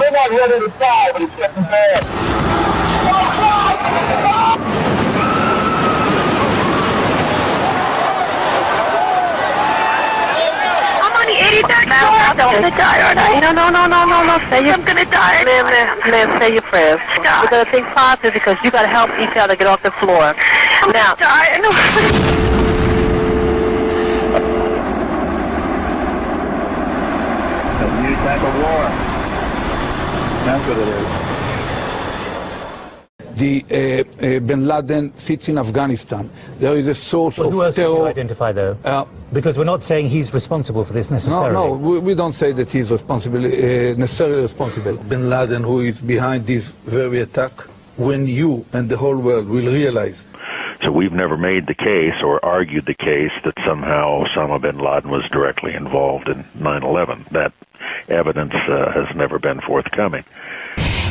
We're not ready to die, but it's getting bad. I'm on the 83rd floor. I'm going to die, aren't I? No. I'm going to die. Ma'am, say your prayers. We're going to think positive because you got to help each other get off the floor. I'm going to die. New type of war. That's what it is. The bin Laden sits in Afghanistan. There is a source of who else terror. can you identify, though? Because we're not saying he's responsible for this necessarily. No, we don't say that he's necessarily responsible. Bin Laden, who is behind this very attack, when you and the whole world will realize. So we've never made the case or argued the case that somehow Osama bin Laden was directly involved in 9/11. That evidence has never been forthcoming.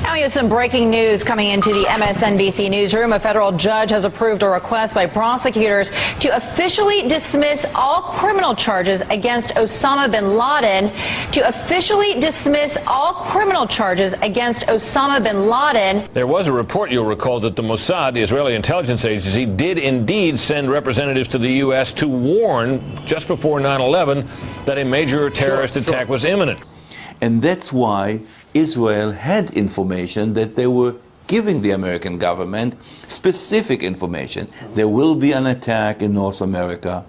Now we have some breaking news coming into the MSNBC newsroom. A federal judge has approved a request by prosecutors to officially dismiss all criminal charges against Osama bin Laden. To officially dismiss all criminal charges against Osama bin Laden. There was a report, you'll recall, that the Mossad, the Israeli intelligence agency, did indeed send representatives to the U.S. to warn just before 9/11 that a major terrorist attack was imminent. And that's why Israel had information that they were giving the American government specific information. There will be an attack in North America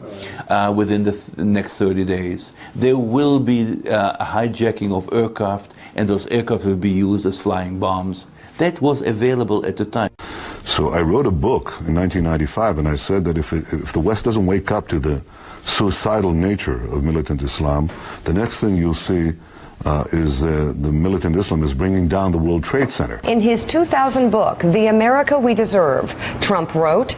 within the next 30 days. There will be a hijacking of aircraft, and those aircraft will be used as flying bombs. That was available at the time. So I wrote a book in 1995, and I said that if the West doesn't wake up to the suicidal nature of militant Islam, the next thing you'll see is the militant Islam is bringing down the World Trade Center. In his 2000 book, The America We Deserve, Trump wrote,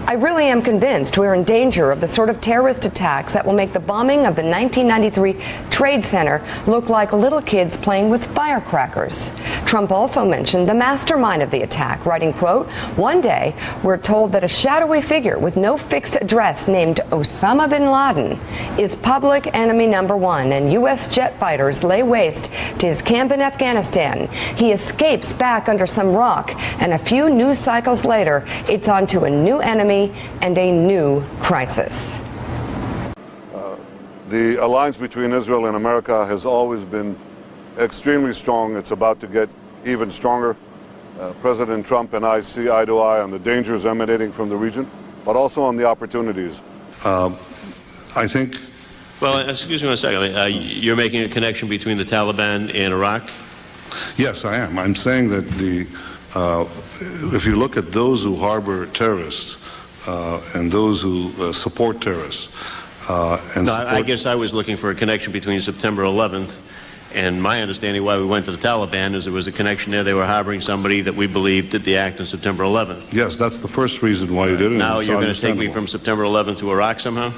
"I really am convinced we're in danger of the sort of terrorist attacks that will make the bombing of the 1993 Trade Center look like little kids playing with firecrackers." Trump also mentioned the mastermind of the attack, writing, quote, "One day, we're told that a shadowy figure with no fixed address named Osama bin Laden is public enemy number one, and U.S. jet fighters lay waste to his camp in Afghanistan. He escapes back under some rock, and a few news cycles later, it's on to a new enemy and a new crisis." The alliance between Israel and America has always been extremely strong. It's about to get even stronger. President Trump and I see eye to eye on the dangers emanating from the region, but also on the opportunities. I think... Well, excuse me one second. You're making a connection between the Taliban and Iraq? Yes, I am. I'm saying that if you look at those who harbor terrorists, and those who support terrorists. I guess I was looking for a connection between September 11th and my understanding why we went to the Taliban is there was a connection there. They were harboring somebody that we believed did the act on September 11th. Yes, that's the first reason why you did it. Now you're going to take me from September 11th to Iraq somehow?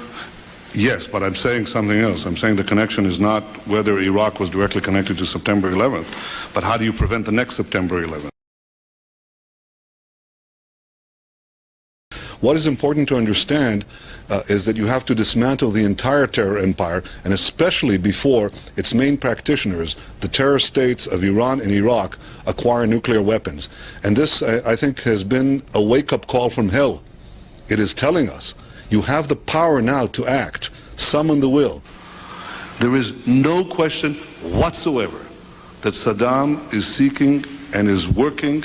Yes, but I'm saying something else. I'm saying the connection is not whether Iraq was directly connected to September 11th, but how do you prevent the next September 11th? What is important to understand is that you have to dismantle the entire terror empire, and especially before its main practitioners, the terror states of Iran and Iraq, acquire nuclear weapons. And this, I think, has been a wake-up call from hell. It is telling us, you have the power now to act. Summon the will. There is no question whatsoever that Saddam is seeking and is working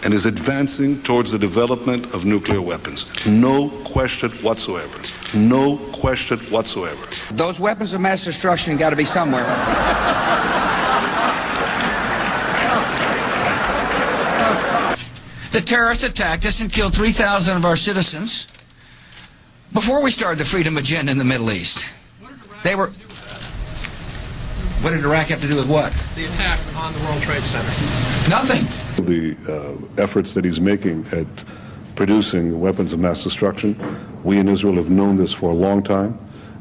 and is advancing towards the development of nuclear weapons. No question whatsoever. No question whatsoever. Those weapons of mass destruction got to be somewhere. The terrorists attacked us and killed 3,000 of our citizens before we started the freedom agenda in the Middle East. They were... What did Iraq have to do with what? The attack on the World Trade Center. Nothing. The efforts that he's making at producing weapons of mass destruction, we in Israel have known this for a long time.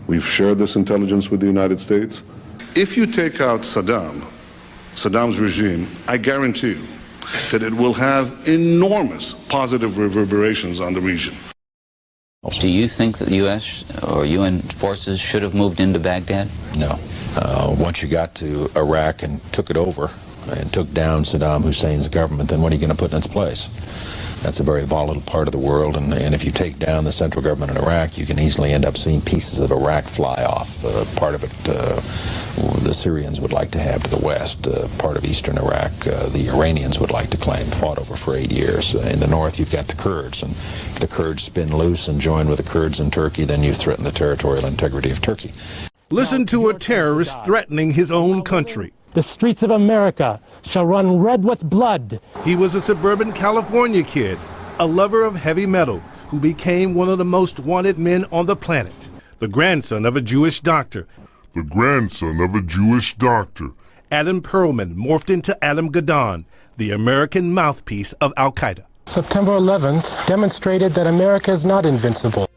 We've shared this intelligence with the United States. If you take out Saddam's regime, I guarantee you that it will have enormous positive reverberations on the region. Do you think that the U.S. or UN forces should have moved into Baghdad? No. Once you got to Iraq and took it over, and took down Saddam Hussein's government, then what are you going to put in its place? That's a very volatile part of the world, and if you take down the central government in Iraq, you can easily end up seeing pieces of Iraq fly off. Part of it the Syrians would like to have to the west. Part of eastern Iraq the Iranians would like to claim, fought over for 8 years. In the north you've got the Kurds, and if the Kurds spin loose and join with the Kurds in Turkey, then you threaten the territorial integrity of Turkey. Listen to a terrorist threatening his own country. The streets of America shall run red with blood. He was a suburban California kid, a lover of heavy metal, who became one of the most wanted men on the planet. The grandson of a Jewish doctor. The grandson of a Jewish doctor. Adam Perlman morphed into Adam Gadon, the American mouthpiece of Al-Qaeda. September 11th demonstrated that America is not invincible.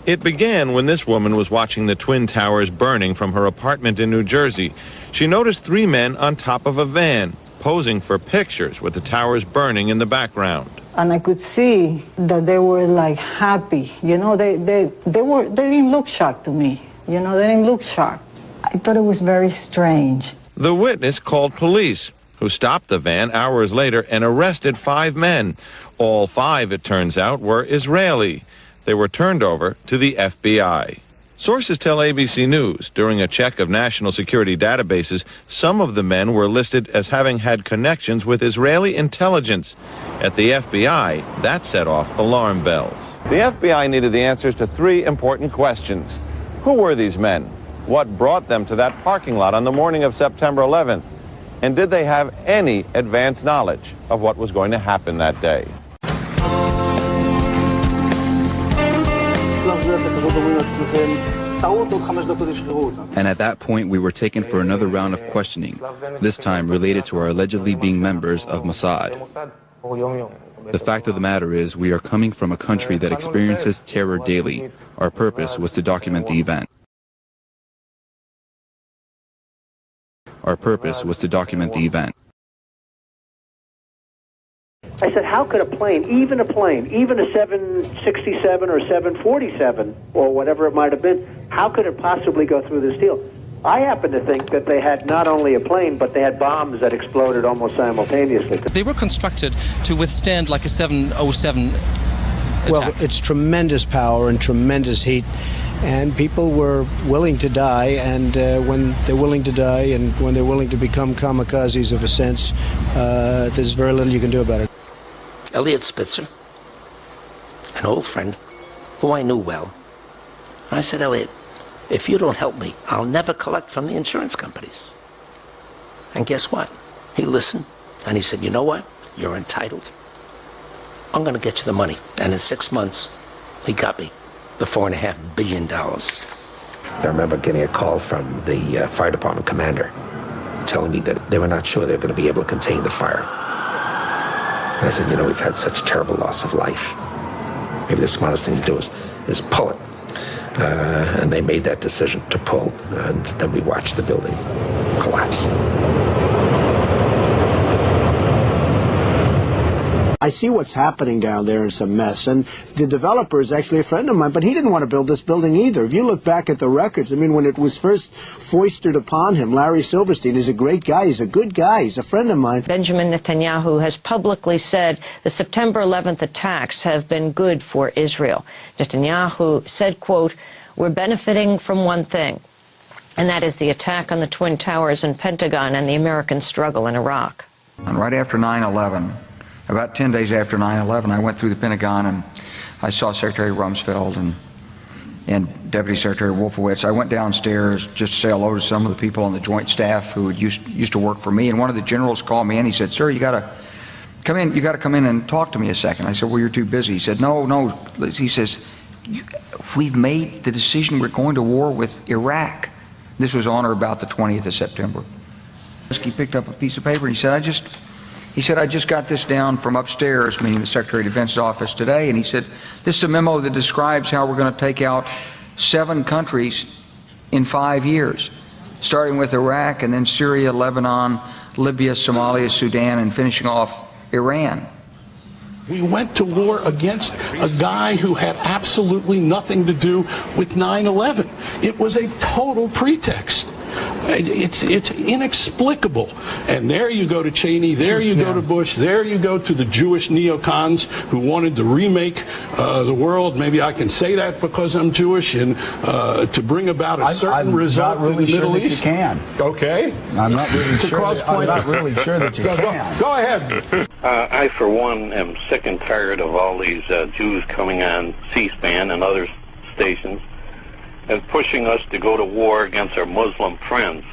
It began when this woman was watching the Twin Towers burning from her apartment in New Jersey. She noticed 3 men on top of a van, posing for pictures with the towers burning in the background. And I could see that they were like happy. You know, they didn't look shocked to me. You know, they didn't look shocked. I thought it was very strange. The witness called police, who stopped the van hours later and arrested 5 men. All 5, it turns out, were Israeli. They were turned over to the FBI. Sources tell ABC News during a check of national security databases, some of the men were listed as having had connections with Israeli intelligence. At the FBI, that set off alarm bells. The FBI needed the answers to 3 important questions. Who were these men? What brought them to that parking lot on the morning of September 11th? And did they have any advance knowledge of what was going to happen that day? And at that point, we were taken for another round of questioning, this time related to our allegedly being members of Mossad. The fact of the matter is, we are coming from a country that experiences terror daily. Our purpose was to document the event. Our purpose was to document the event. I said, how could a plane, even a 767 or 747 or whatever it might have been, how could it possibly go through this deal? I happen to think that they had not only a plane, but they had bombs that exploded almost simultaneously. They were constructed to withstand like a 707 attack. Well, it's tremendous power and tremendous heat, and people were willing to die, and when they're willing to die and when they're willing to become kamikazes of a sense, there's very little you can do about it. Elliot Spitzer, an old friend who I knew well. I said, Elliot, if you don't help me, I'll never collect from the insurance companies. And guess what? He listened, and he said, you know what? You're entitled. I'm going to get you the money. And in 6 months, he got me the $4.5 billion. I remember getting a call from the fire department commander telling me that they were not sure they were going to be able to contain the fire. And I said, you know, we've had such terrible loss of life. Maybe the smartest thing to do is pull it. And they made that decision to pull, and then we watched the building collapse. I see what's happening down there. It's a mess. And the developer is actually a friend of mine, but he didn't want to build this building either. If you look back at the records, I mean, when it was first foisted upon him, Larry Silverstein is a great guy. He's a good guy. He's a friend of mine. Benjamin Netanyahu has publicly said the September 11th attacks have been good for Israel. Netanyahu said, quote, we're benefiting from one thing, and that is the attack on the Twin Towers and Pentagon and the American struggle in Iraq. And right after 9/11, about 10 days after 9/11, I went through the Pentagon and I saw Secretary Rumsfeld and Deputy Secretary Wolfowitz. I went downstairs just to say hello to some of the people on the joint staff who had used to work for me. And one of the generals called me and he said, "Sir, you got to come in. You got to come in and talk to me a second." I said, "Well, you're too busy." He said, "No." He says, "We've made the decision. We're going to war with Iraq." This was on or about the 20th of September. He picked up a piece of paper and he said, I just got this down from upstairs, meaning the Secretary of Defense's office today, and he said, this is a memo that describes how we're going to take out 7 countries in 5 years, starting with Iraq and then Syria, Lebanon, Libya, Somalia, Sudan, and finishing off Iran. We went to war against a guy who had absolutely nothing to do with 9/11. It was a total pretext. It's inexplicable. And there you go to Cheney, there you go to Bush, there you go to the Jewish neocons who wanted to remake the world. Maybe I can say that because I'm Jewish, and to bring about a certain result in the Middle East. You can. Okay. I'm not really sure. I'm not really sure that you can. Go ahead. I, for one, am sick and tired of all these Jews coming on C-SPAN and other stations and pushing us to go to war against our Muslim friends.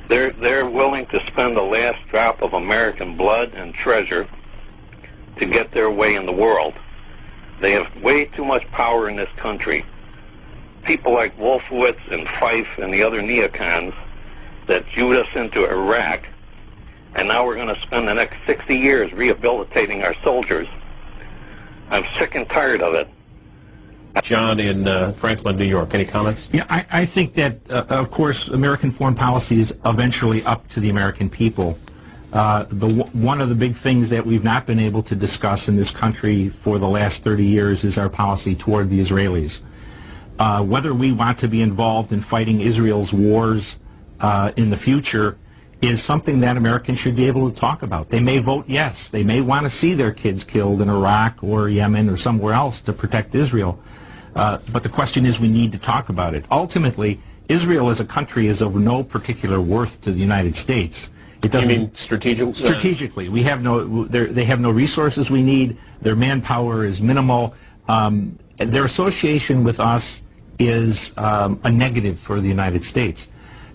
They're willing to spend the last drop of American blood and treasure to get their way in the world. They have way too much power in this country. People like Wolfowitz and Fife and the other neocons that Jewed us into Iraq, and now we're going to spend the next 60 years rehabilitating our soldiers. I'm sick and tired of it. John in Franklin, New York. Any comments? Yeah, I think that, of course, American foreign policy is eventually up to the American people. One of the big things that we've not been able to discuss in this country for the last 30 years is our policy toward the Israelis. Whether we want to be involved in fighting Israel's wars in the future is something that Americans should be able to talk about. They may vote yes. They may want to see their kids killed in Iraq or Yemen or somewhere else to protect Israel. But the question is, we need to talk about it. Ultimately, Israel as a country is of no particular worth to the United States. It doesn't. You mean strategically? We have no. They have no resources we need. Their manpower is minimal. Their association with us is a negative for the United States.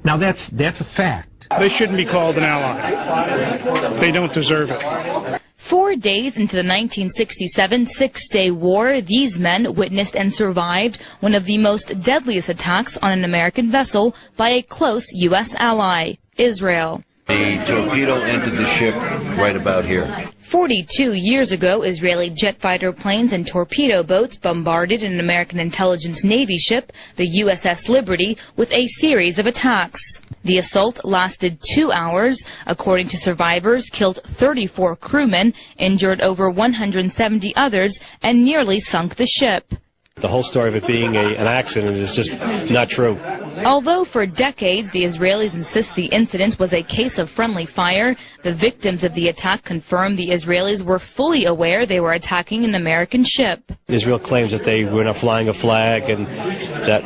Now that's a fact. They shouldn't be called an ally. They don't deserve it. 4 days into the 1967 Six-Day War, these men witnessed and survived one of the most deadliest attacks on an American vessel by a close U.S. ally, Israel. The torpedo entered the ship right about here. 42 years ago, Israeli jet fighter planes and torpedo boats bombarded an American intelligence Navy ship, the USS Liberty, with a series of attacks. The assault lasted 2 hours. According to survivors, killed 34 crewmen, injured over 170 others, and nearly sunk the ship. The whole story of it being an accident is just not true. Although for decades the Israelis insist the incident was a case of friendly fire, the victims of the attack confirmed the Israelis were fully aware they were attacking an American ship. Israel claims that they were not flying a flag and that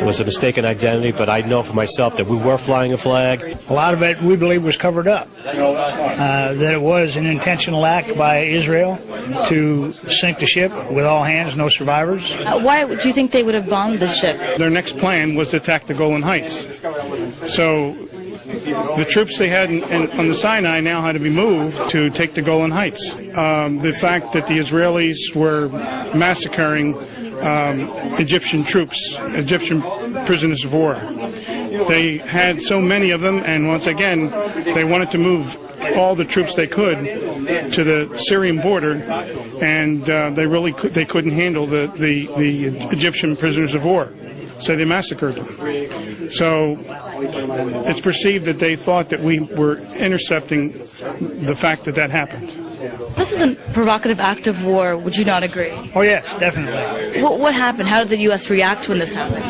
was a mistaken identity, but I know for myself that we were flying a flag. A lot of it, we believe, was covered up. That it was an intentional act by Israel to sink the ship with all hands, no survivors. Why do you think they would have bombed the ship? Their next plan was to attack the Golan Heights. So the troops they had on the Sinai now had to be moved to take the Golan Heights. The fact that the Israelis were massacring Egyptian troops, Egyptian prisoners of war. They had so many of them, and once again, they wanted to move all the troops they could to the Syrian border, and they couldn't handle the Egyptian prisoners of war. So they massacred them. So it's perceived that they thought that we were intercepting the fact that happened. This is a provocative act of war, would you not agree? Oh, yes, definitely. What happened? How did the U.S. react when this happened?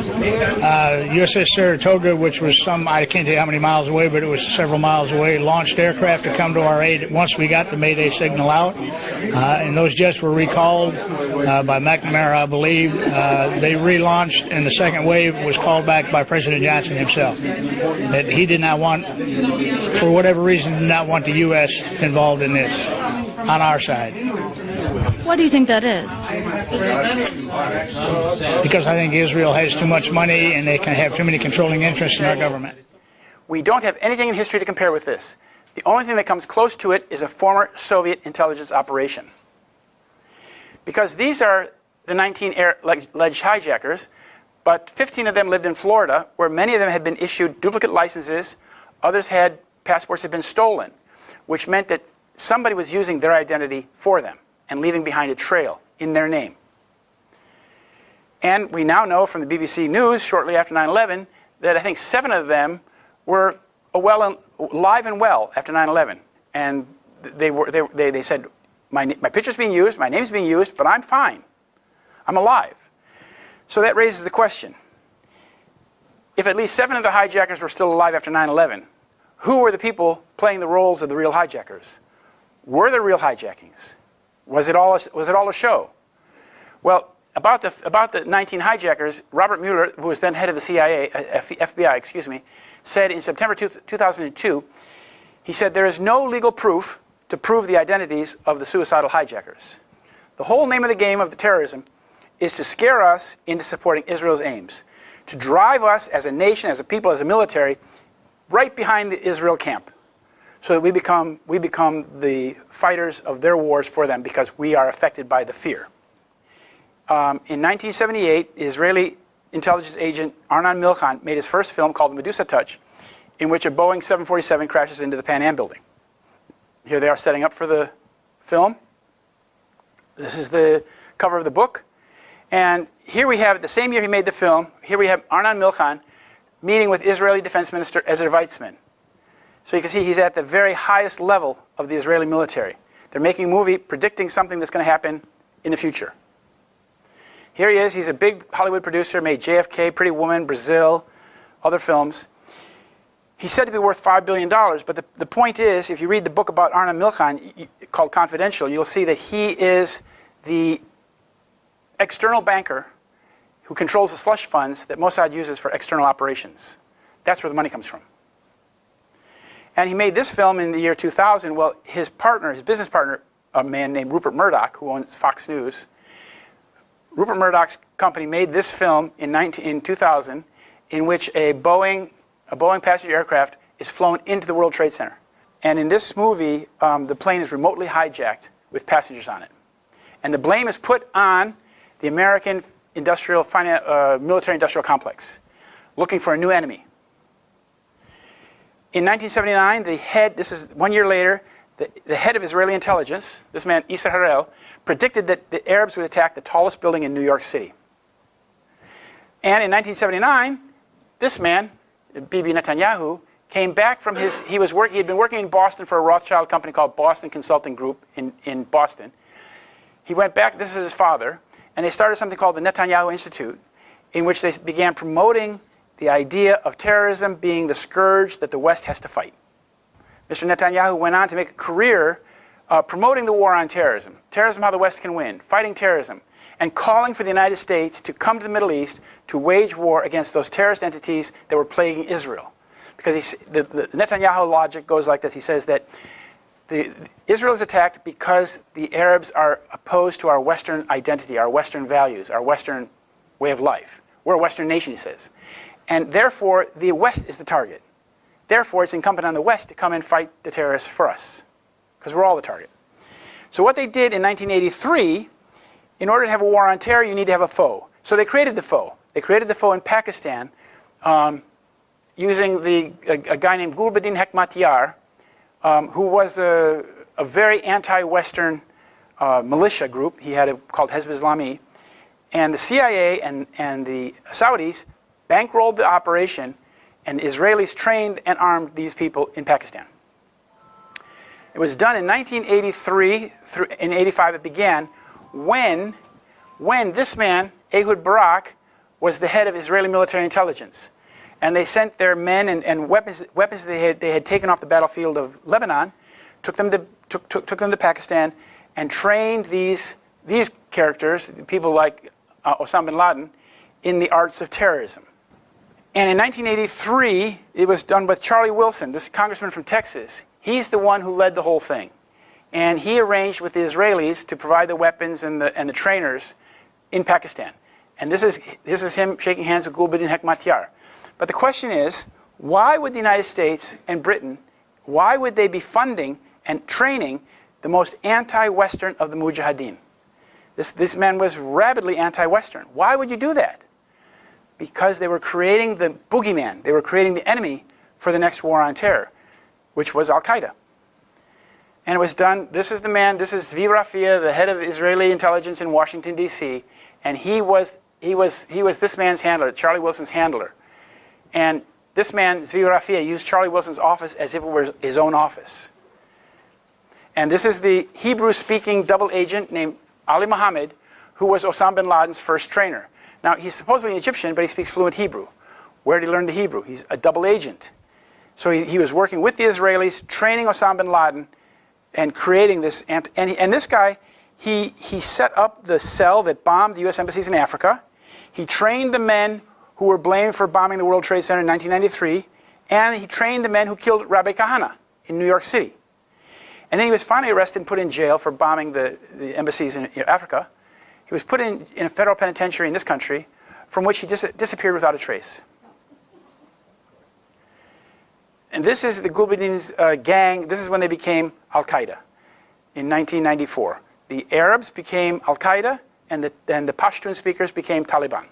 USS Saratoga, which was I can't tell you how many miles away, but it was several miles away, launched aircraft to come to our aid once we got the Mayday signal out. And those jets were recalled by McNamara, I believe. They relaunched, and the second wave was called back by President Johnson himself. That he did not want, for whatever reason, did not want the U.S. involved in this on our side. Why do you think that is? Because I think Israel has too much money and they can have too many controlling interests in our government. We don't have anything in history to compare with this. The only thing that comes close to it is a former Soviet intelligence operation. Because these are the 19 alleged hijackers, but 15 of them lived in Florida, where many of them had been issued duplicate licenses. Others had passports had been stolen, which meant that somebody was using their identity for them and leaving behind a trail in their name. And we now know from the BBC News shortly after 9/11 that I think 7 of them were alive and well after 9/11. And they said, my picture's being used, my name's being used, but I'm fine. I'm alive. So that raises the question. if at least 7 of the hijackers were still alive after 9/11, who were the people playing the roles of the real hijackers? Were there real hijackings? Was it all a show? Well, about the 19 hijackers, Robert Mueller, who was then head of the CIA, FBI, excuse me, said in September 2002, he said, there is no legal proof to prove the identities of the suicidal hijackers. The whole name of the game of the terrorism is to scare us into supporting Israel's aims, to drive us as a nation, as a people, as a military, right behind the Israel camp, so that we become the fighters of their wars for them because we are affected by the fear. In 1978, Israeli intelligence agent Arnon Milchan made his first film called The Medusa Touch, in which a Boeing 747 crashes into the Pan Am building. Here they are setting up for the film. This is the cover of the book. And here we have, the same year he made the film, here we have Arnon Milchan meeting with Israeli Defense Minister Ezer Weizman. So you can see he's at the very highest level of the Israeli military. They're making a movie predicting something that's going to happen in the future. Here he is. He's a big Hollywood producer, made JFK, Pretty Woman, Brazil, other films. He's said to be worth $5 billion, but the point is, if you read the book about Arnon Milchan, called Confidential, you'll see that he is the external banker who controls the slush funds that Mossad uses for external operations. That's where the money comes from. And he made this film in the year 2000. Well, his partner, his business partner, a man named Rupert Murdoch, who owns Fox News, Rupert Murdoch's company made this film in 2000, in which a Boeing passenger aircraft is flown into the World Trade Center. And in this movie, the plane is remotely hijacked with passengers on it. And the blame is put on the American military-industrial complex, looking for a new enemy. In 1979, the head, this is 1 year later, the head of Israeli intelligence, this man, Issa Harel, predicted that the Arabs would attack the tallest building in New York City. And in 1979, this man, Bibi Netanyahu, came back from he had been working in Boston for a Rothschild company called Boston Consulting Group in Boston. He went back, this is his father, and they started something called the Netanyahu Institute, in which they began promoting the idea of terrorism being the scourge that the West has to fight. Mr. Netanyahu went on to make a career promoting the war on terrorism, how the West can win, fighting terrorism, and calling for the United States to come to the Middle East to wage war against those terrorist entities that were plaguing Israel. Because the Netanyahu logic goes like this. He says that Israel is attacked because the Arabs are opposed to our Western identity, our Western values, our Western way of life. We're a Western nation, he says. And therefore, the West is the target. Therefore, it's incumbent on the West to come and fight the terrorists for us, because we're all the target. So what they did in 1983, in order to have a war on terror, you need to have a foe. So they created the foe. They created the foe in Pakistan using a guy named Gulbuddin Hekmatyar, who was a very anti-Western militia group. He had called Hezb Islami. And the CIA and the Saudis bankrolled the operation, and the Israelis trained and armed these people in Pakistan. It was done in 1983, in 85 it began, when this man, Ehud Barak, was the head of Israeli military intelligence. And they sent their men and weapons they had taken off the battlefield of Lebanon, took them to Pakistan, and trained these characters, people like Osama bin Laden, in the arts of terrorism. And in 1983, it was done with Charlie Wilson, this congressman from Texas. He's the one who led the whole thing. And he arranged with the Israelis to provide the weapons and the trainers in Pakistan. And this is him shaking hands with Gulbuddin Hekmatyar. But the question is, why would the United States and Britain, why would they be funding and training the most anti-Western of the Mujahideen? This man was rabidly anti-Western. Why would you do that? Because they were creating the boogeyman. They were creating the enemy for the next war on terror, which was Al-Qaeda. And it was done, this is the man, this is Zvi Rafia, the head of Israeli intelligence in Washington, D.C., and he was this man's handler, Charlie Wilson's handler. And this man, Zvi Rafia, used Charlie Wilson's office as if it were his own office. And this is the Hebrew-speaking double agent named Ali Mohammed, who was Osama bin Laden's first trainer. Now, he's supposedly Egyptian, but he speaks fluent Hebrew. Where did he learn the Hebrew? He's a double agent. So he was working with the Israelis, training Osama bin Laden, and creating this. And this guy, he set up the cell that bombed the U.S. embassies in Africa. He trained the men who were blamed for bombing the World Trade Center in 1993. And he trained the men who killed Rabbi Kahana in New York City. And then he was finally arrested and put in jail for bombing the embassies in Africa. He was put in a federal penitentiary in this country, from which he disappeared without a trace. And this is the Gulbuddin's gang. This is when they became Al-Qaeda in 1994. The Arabs became Al-Qaeda, and the Pashtun speakers became Taliban.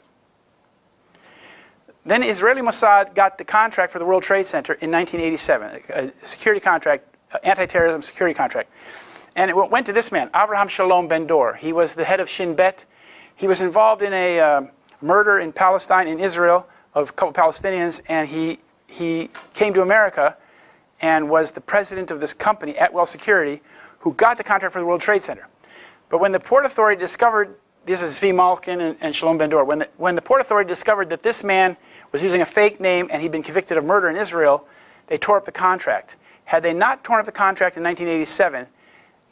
Then Israeli Mossad got the contract for the World Trade Center in 1987, a security contract, anti-terrorism security contract. And it went to this man, Avraham Shalom Ben-Dor. He was the head of Shin Bet. He was involved in a murder in Palestine, in Israel, of a couple Palestinians, and he came to America and was the president of this company, Atwell Security, who got the contract for the World Trade Center. But when the Port Authority discovered, this is Zvi Malkin and Shalom Ben-Dor, when the Port Authority discovered that this man was using a fake name and he'd been convicted of murder in Israel, they tore up the contract. Had they not torn up the contract in 1987,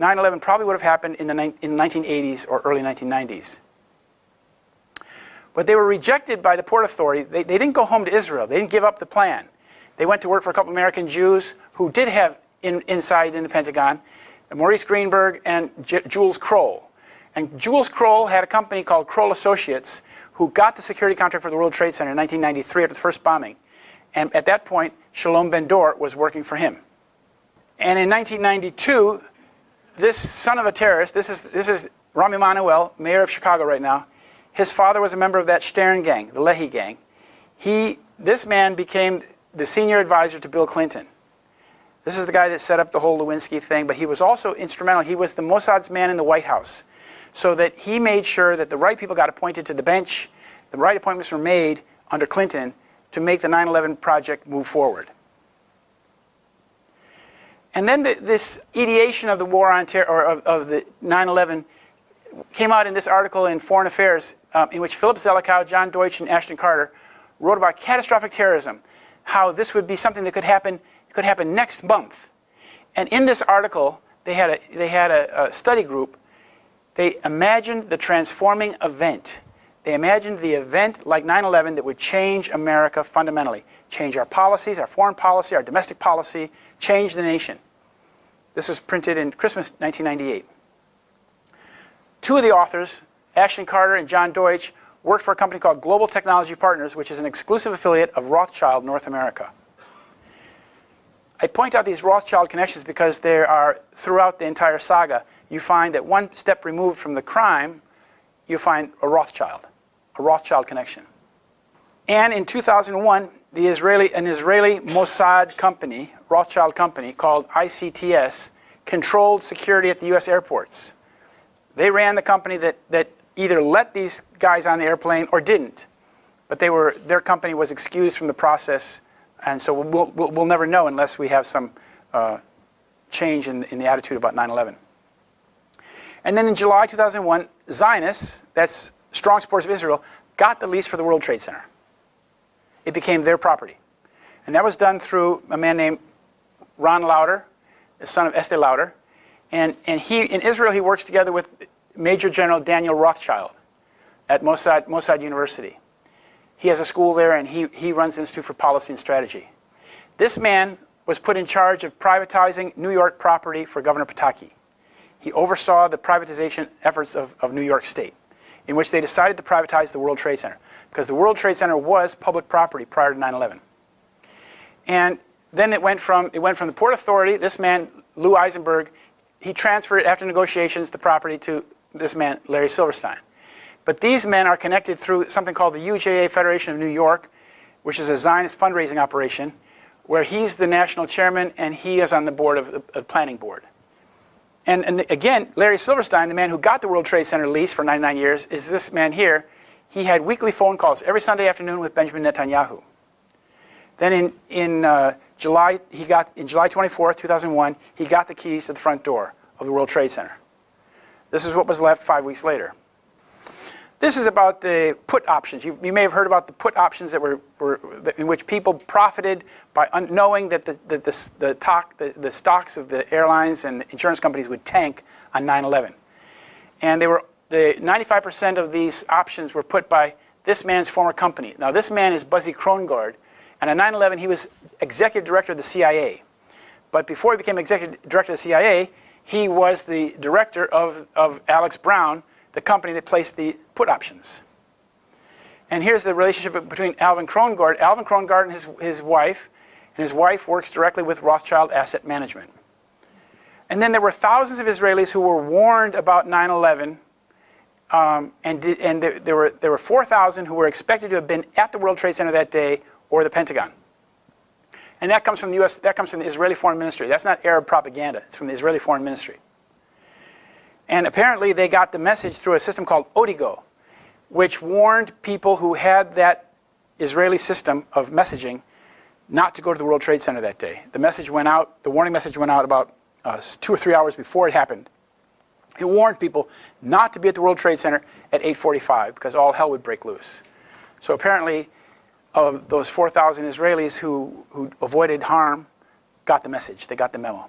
9/11 probably would have happened in the 1980s or early 1990s. But they were rejected by the Port Authority. They didn't go home to Israel. They didn't give up the plan. They went to work for a couple American Jews who did have inside in the Pentagon, Maurice Greenberg and Jules Kroll. And Jules Kroll had a company called Kroll Associates who got the security contract for the World Trade Center in 1993 after the first bombing. And at that point, Shalom Ben-Dor was working for him. And in 1992, this son of a terrorist, this is Rahm Emanuel, mayor of Chicago right now. His father was a member of that Stern gang, the Leahy gang. This man became the senior advisor to Bill Clinton. This is the guy that set up the whole Lewinsky thing, but he was also instrumental. He was the Mossad's man in the White House, so that he made sure that the right people got appointed to the bench, the right appointments were made under Clinton to make the 9/11 project move forward. And then this ideation of the war on terror, or of the 9/11, came out in this article in Foreign Affairs, in which Philip Zelikow, John Deutsch, and Ashton Carter wrote about catastrophic terrorism, how this would be something that could happen next month. And in this article, they had a study group. They imagined the transforming event. They imagined the event like 9/11 that would change America fundamentally, change our policies, our foreign policy, our domestic policy, change the nation. This was printed in Christmas 1998. Two of the authors, Ashton Carter and John Deutsch, worked for a company called Global Technology Partners, which is an exclusive affiliate of Rothschild North America. I point out these Rothschild connections because there are, throughout the entire saga, you find that one step removed from the crime, you find a Rothschild connection. And in 2001, an Israeli Mossad company, Rothschild company, called ICTS, controlled security at the U.S. airports. They ran the company that either let these guys on the airplane or didn't. But their company was excused from the process, and so we'll never know unless we have some change in the attitude about 9/11. And then in July 2001, Zionists, that's strong supporters of Israel, got the lease for the World Trade Center. It became their property. And that was done through a man named Ron Lauder, the son of Estee Lauder. And in Israel, he works together with Major General Daniel Rothschild at Mossad University. He has a school there, and he runs the Institute for Policy and Strategy. This man was put in charge of privatizing New York property for Governor Pataki. He oversaw the privatization efforts of New York State, in which they decided to privatize the World Trade Center, because the World Trade Center was public property prior to 9/11. And then it went from the Port Authority, this man, Lou Eisenberg, he transferred, after negotiations, the property to this man, Larry Silverstein. But these men are connected through something called the UJA Federation of New York, which is a Zionist fundraising operation, where he's the national chairman and he is on the board of the planning board. And again, Larry Silverstein, the man who got the World Trade Center lease for 99 years, is this man here. He had weekly phone calls every Sunday afternoon with Benjamin Netanyahu. Then in July 24th, 2001, he got the keys to the front door of the World Trade Center. This is what was left 5 weeks later. This is about the put options. You may have heard about the put options that in which people profited by knowing that the stocks of the airlines and insurance companies would tank on 9/11. And 95% of these options were put by this man's former company. Now, this man is Buzzy Krongard, and on 9/11 he was executive director of the CIA. But before he became executive director of the CIA, he was the director of Alex Brown, the company that placed the put options. And here's the relationship between Alvin Krongard and his wife, and his wife works directly with Rothschild Asset Management. And then there were thousands of Israelis who were warned about 9/11, and there were 4,000 who were expected to have been at the World Trade Center that day or the Pentagon. And that comes from the U.S. That comes from the Israeli Foreign Ministry. That's not Arab propaganda. It's from the Israeli Foreign Ministry. And apparently they got the message through a system called Odigo, which warned people who had that Israeli system of messaging not to go to the World Trade Center that day. The message went out, the warning message went out about 2 or 3 hours before it happened. It warned people not to be at the World Trade Center at 8:45 because all hell would break loose. So apparently, of those 4,000 Israelis who avoided harm got the message. They got the memo.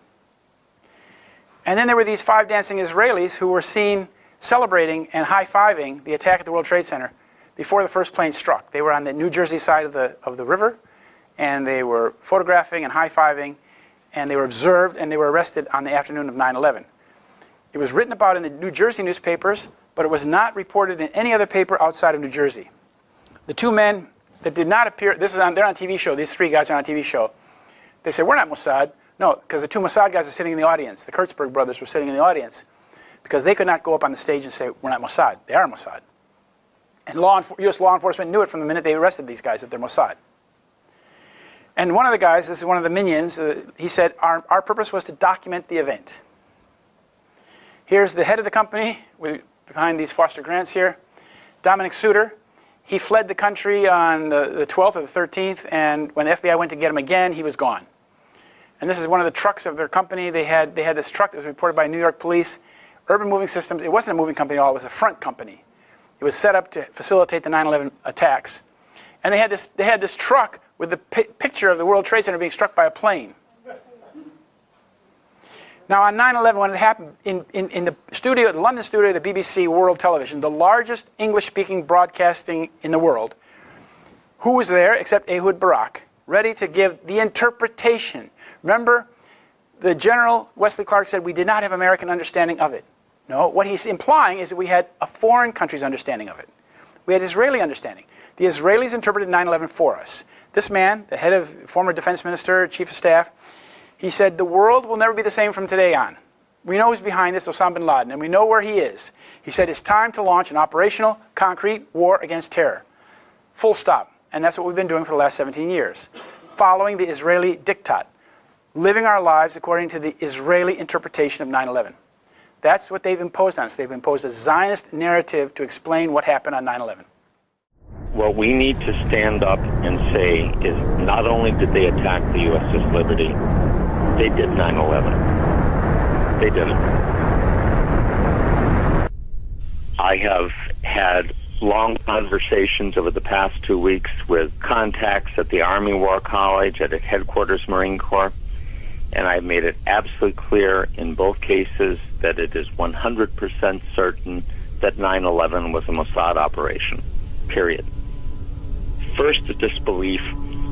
And then there were these 5 dancing Israelis who were seen celebrating and high-fiving the attack at the World Trade Center before the first plane struck. They were on the New Jersey side of the river, and they were photographing and high-fiving, and they were observed, and they were arrested on the afternoon of 9/11. It was written about in the New Jersey newspapers, but it was not reported in any other paper outside of New Jersey. The 2 men that did not appear, they're on a TV show, these 3 guys are on a TV show. They said, we're not Mossad. No, because the 2 Mossad guys are sitting in the audience. The Kurtzberg brothers were sitting in the audience because they could not go up on the stage and say, we're not Mossad. They are Mossad. And U.S. law enforcement knew it from the minute they arrested these guys that they're Mossad. And one of the guys, this is one of the minions, he said, our purpose was to document the event. Here's the head of the company, behind these Foster Grants here, Dominic Suter. He fled the country on the 12th or the 13th, and when the FBI went to get him again, he was gone. And this is one of the trucks of their company. They had this truck that was reported by New York police, Urban Moving Systems. It wasn't a moving company at all. It was a front company. It was set up to facilitate the 9/11 attacks. And they had this truck with the picture of the World Trade Center being struck by a plane. Now, on 9/11, when it happened, in the studio, the London studio of the BBC World Television, the largest English-speaking broadcasting in the world, who was there except Ehud Barak, ready to give the interpretation. Remember, the General Wesley Clark said we did not have American understanding of it. No, what he's implying is that we had a foreign country's understanding of it. We had Israeli understanding. The Israelis interpreted 9/11 for us. This man, the head of, former defense minister, chief of staff, he said, the world will never be the same from today on. We know who's behind this, Osama bin Laden, and we know where he is. He said, it's time to launch an operational, concrete war against terror. Full stop. And that's what we've been doing for the last 17 years, following the Israeli diktat, living our lives according to the Israeli interpretation of 9/11. That's what they've imposed on us. They've imposed a Zionist narrative to explain what happened on 9/11. What we need to stand up and say is not only did they attack the USS Liberty, they did 9/11. They did it. I have had long conversations over the past 2 weeks with contacts at the Army War College, at Headquarters Marine Corps, and I've made it absolutely clear in both cases that it is 100% certain that 9/11 was a Mossad operation, period. First, the disbelief,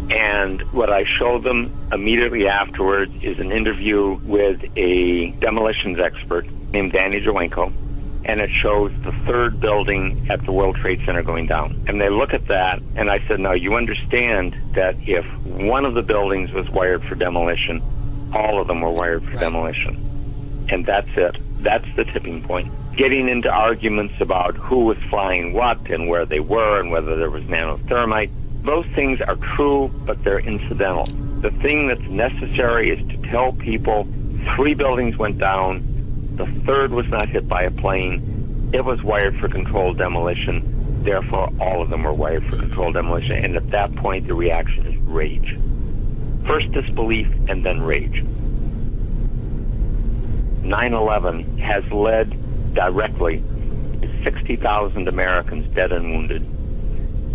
and what I showed them immediately afterwards is an interview with a demolitions expert named Danny Jawenko, and it shows the 3rd building at the World Trade Center going down. And they look at that, and I said, now you understand that if one of the buildings was wired for demolition, all of them were wired for demolition. And that's it. That's the tipping point. Getting into arguments about who was flying what and where they were and whether there was nanothermite, those things are true, but they're incidental. The thing that's necessary is to tell people 3 buildings went down, the 3rd was not hit by a plane, it was wired for controlled demolition, therefore all of them were wired for controlled demolition, and at that point the reaction is rage. First disbelief and then rage. 9/11 has led directly is 60,000 Americans dead and wounded.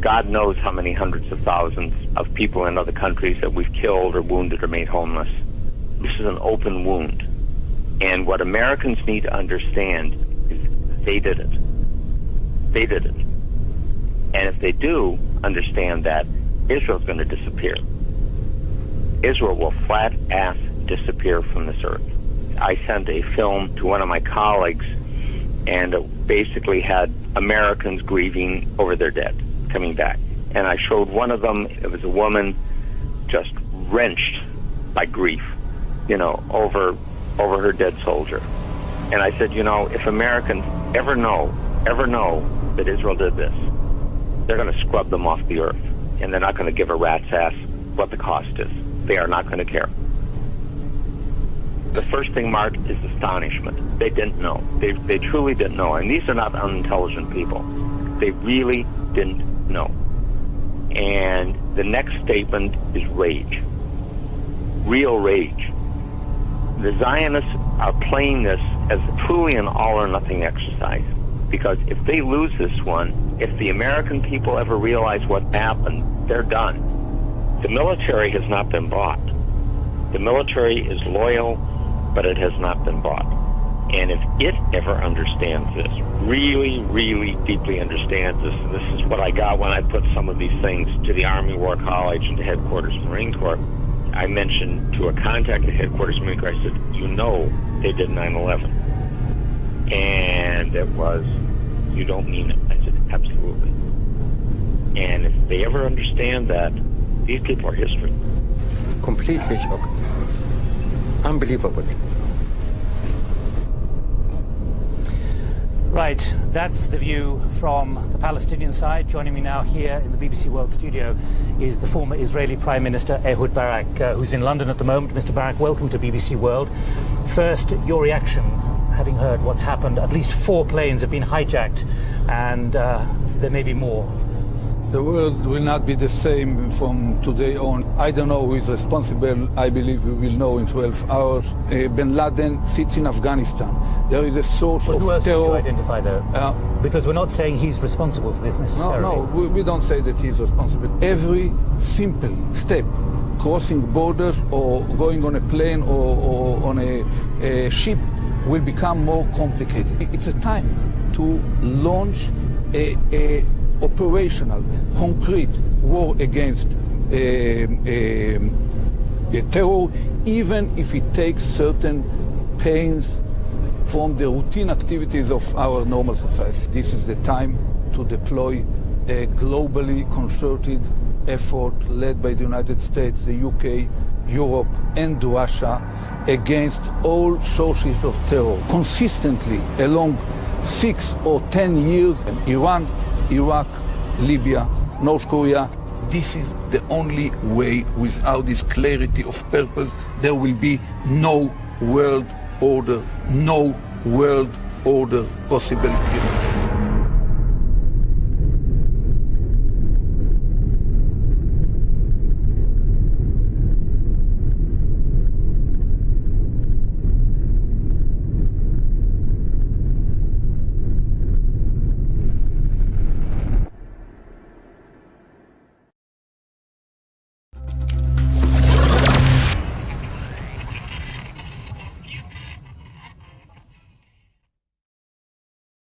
God knows how many hundreds of thousands of people in other countries that we've killed or wounded or made homeless. This is an open wound. And what Americans need to understand is they did it. They did it. And if they do understand that, Israel's going to disappear. Israel will flat-ass disappear from this earth. I sent a film to one of my colleagues, and it basically had Americans grieving over their dead, coming back. And I showed one of them, it was a woman just wrenched by grief, you know, over her dead soldier. And I said, you know, if Americans ever know that Israel did this, they're going to scrub them off the earth. And they're not going to give a rat's ass what the cost is. They are not going to care. The first thing, Mark, is astonishment. They didn't know. They truly didn't know. And these are not unintelligent people. They really didn't know. And the next statement is rage. Real rage. The Zionists are playing this as truly an all-or-nothing exercise. Because if they lose this one, if the American people ever realize what happened, they're done. The military has not been bought. The military is loyal, but it has not been bought. And if it ever understands this, really, really deeply understands this is what I got when I put some of these things to the Army War College and to Headquarters Marine Corps. I mentioned to a contact at Headquarters Marine Corps, I said, you know they did 9/11. And it was, you don't mean it. I said, absolutely. And if they ever understand that, these people are history. Completely shocked. Unbelievable. Right, that's the view from the Palestinian side. Joining me now here in the BBC World studio is the former Israeli Prime Minister Ehud Barak, who's in London at the moment. Mr. Barak, welcome to BBC World. First, your reaction, having heard what's happened. At least 4 planes have been hijacked, and there may be more. The world will not be the same from today on. I don't know who is responsible. I believe we will know in 12 hours. Bin Laden sits in Afghanistan. There is a source of who else terror. Can you identify, though? Because we're not saying he's responsible for this necessarily. No, we don't say that he's responsible. Every simple step, crossing borders or going on a plane or on a ship, will become more complicated. It's a time to launch a operational, concrete war against terror, even if it takes certain pains from the routine activities of our normal society. This is the time to deploy a globally concerted effort led by the United States, the UK, Europe, and Russia against all sources of terror. Consistently, along 6 or 10 years, Iran, Iraq, Libya, North Korea. This is the only way. Without this clarity of purpose, there will be no world order, no world order possible.